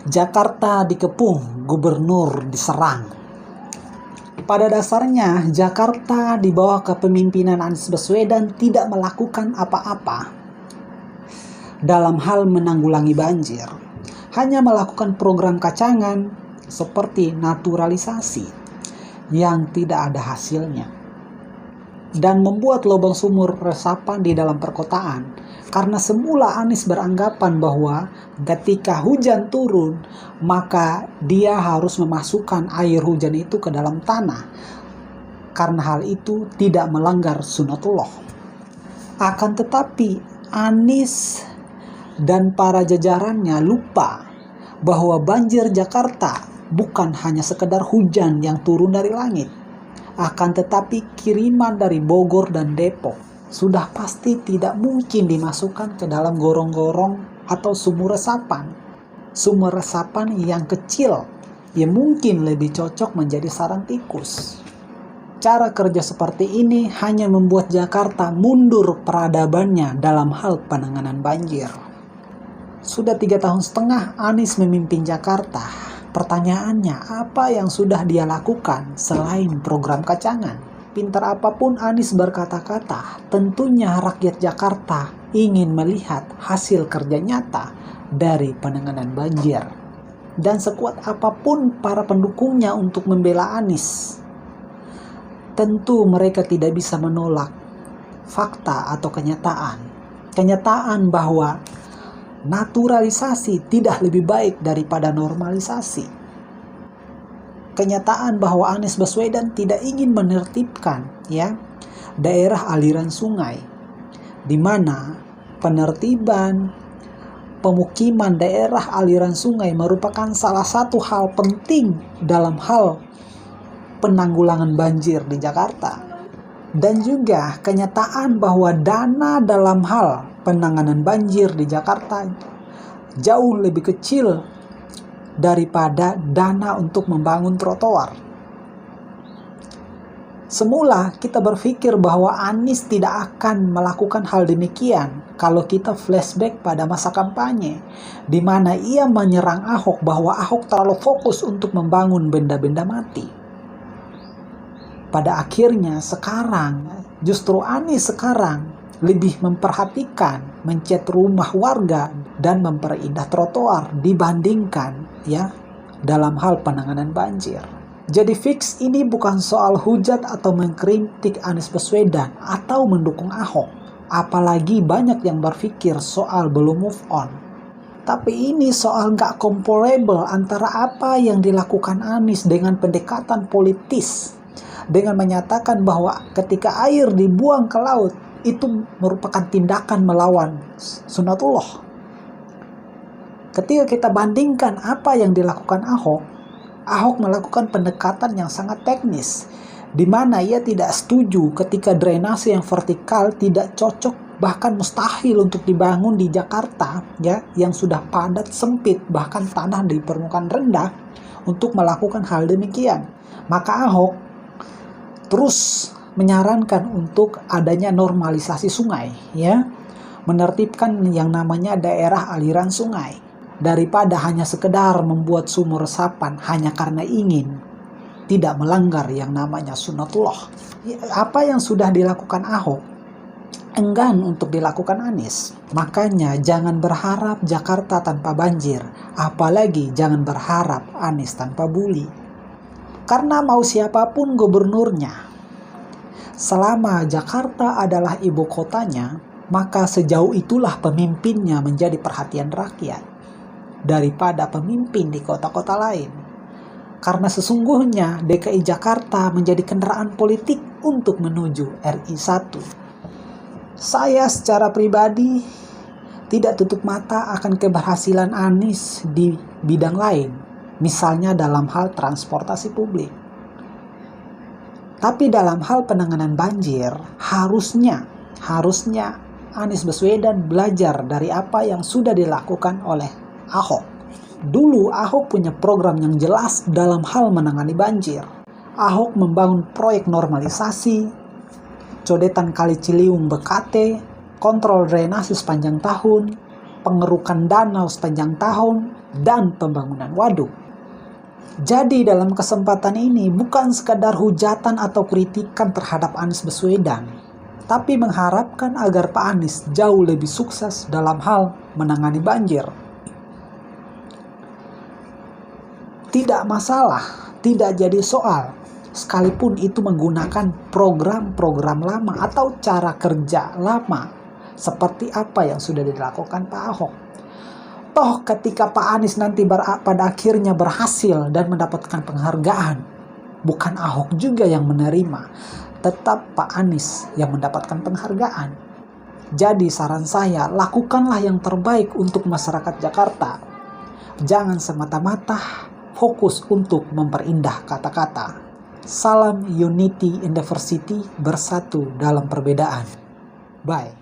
Jakarta dikepung, gubernur diserang. Pada dasarnya, Jakarta di bawah kepemimpinan Anies Baswedan tidak melakukan apa-apa dalam hal menanggulangi banjir. Hanya melakukan program kacangan seperti naturalisasi yang tidak ada hasilnya. Dan membuat lubang sumur resapan di dalam perkotaan. Karena semula Anies beranggapan bahwa ketika hujan turun, maka dia harus memasukkan air hujan itu ke dalam tanah. Karena hal itu tidak melanggar sunatullah. Akan tetapi Anies dan para jajarannya lupa bahwa banjir Jakarta bukan hanya sekedar hujan yang turun dari langit. Akan tetapi kiriman dari Bogor dan Depok sudah pasti tidak mungkin dimasukkan ke dalam gorong-gorong atau sumur resapan. Sumur resapan yang kecil yang mungkin lebih cocok menjadi sarang tikus. Cara kerja seperti ini hanya membuat Jakarta mundur peradabannya dalam hal penanganan banjir. Sudah 3,5 tahun Anies memimpin Jakarta. Pertanyaannya, apa yang sudah dia lakukan selain program kacangan? Pintar apapun Anies berkata-kata, tentunya rakyat Jakarta ingin melihat hasil kerja nyata dari penanganan banjir. Dan sekuat apapun para pendukungnya untuk membela Anies, tentu mereka tidak bisa menolak fakta atau kenyataan. Kenyataan bahwa naturalisasi tidak lebih baik daripada normalisasi. Kenyataan bahwa Anies Baswedan tidak ingin menertibkan daerah aliran sungai, di mana penertiban pemukiman daerah aliran sungai merupakan salah satu hal penting dalam hal penanggulangan banjir di Jakarta. Dan juga kenyataan bahwa dana dalam hal penanganan banjir di Jakarta jauh lebih kecil daripada dana untuk membangun trotoar. Semula kita berpikir bahwa Anies tidak akan melakukan hal demikian kalau kita flashback pada masa kampanye, di mana ia menyerang Ahok bahwa Ahok terlalu fokus untuk membangun benda-benda mati. Pada akhirnya sekarang justru Anies sekarang lebih memperhatikan mencat rumah warga dan memperindah trotoar dibandingkan dalam hal penanganan banjir. Jadi fix ini bukan soal hujat atau mengkritik Anies Baswedan atau mendukung Ahok. Apalagi banyak yang berpikir soal belum move on. Tapi ini soal gak comparable antara apa yang dilakukan Anies dengan pendekatan politis. Dengan menyatakan bahwa ketika air dibuang ke laut, itu merupakan tindakan melawan sunatullah. Ketika kita bandingkan apa yang dilakukan Ahok melakukan pendekatan yang sangat teknis, di mana ia tidak setuju ketika drainase yang vertikal tidak cocok, bahkan mustahil untuk dibangun di Jakarta, yang sudah padat, sempit, bahkan tanah di permukaan rendah, untuk melakukan hal demikian. Maka Ahok terus menyarankan untuk adanya normalisasi sungai, menertibkan yang namanya daerah aliran sungai, daripada hanya sekedar membuat sumur resapan hanya karena ingin tidak melanggar yang namanya sunatullah. Apa yang sudah dilakukan Ahok enggan untuk dilakukan Anies. Makanya jangan berharap Jakarta tanpa banjir, apalagi jangan berharap Anies tanpa bully. Karena mau siapapun gubernurnya, selama Jakarta adalah ibu kotanya, maka sejauh itulah pemimpinnya menjadi perhatian rakyat daripada pemimpin di kota-kota lain. Karena sesungguhnya DKI Jakarta menjadi kendaraan politik untuk menuju RI 1. Saya secara pribadi tidak tutup mata akan keberhasilan Anies di bidang lain, misalnya dalam hal transportasi publik. Tapi dalam hal penanganan banjir, harusnya Anies Baswedan belajar dari apa yang sudah dilakukan oleh Ahok. Dulu Ahok punya program yang jelas dalam hal menangani banjir. Ahok membangun proyek normalisasi, codetan Kali Ciliwung BKT, kontrol drainase sepanjang tahun, pengerukan danau sepanjang tahun, dan pembangunan waduk. Jadi dalam kesempatan ini bukan sekadar hujatan atau kritikan terhadap Anies Baswedan, tapi mengharapkan agar Pak Anies jauh lebih sukses dalam hal menangani banjir. Tidak masalah, tidak jadi soal, sekalipun itu menggunakan program-program lama atau cara kerja lama, seperti apa yang sudah dilakukan Pak Ahok. Toh ketika Pak Anies nanti pada akhirnya berhasil dan mendapatkan penghargaan, bukan Ahok juga yang menerima, tetap Pak Anies yang mendapatkan penghargaan. Jadi saran saya, lakukanlah yang terbaik untuk masyarakat Jakarta. Jangan semata-mata fokus untuk memperindah kata-kata. Salam Unity in Diversity, bersatu dalam perbedaan. Bye.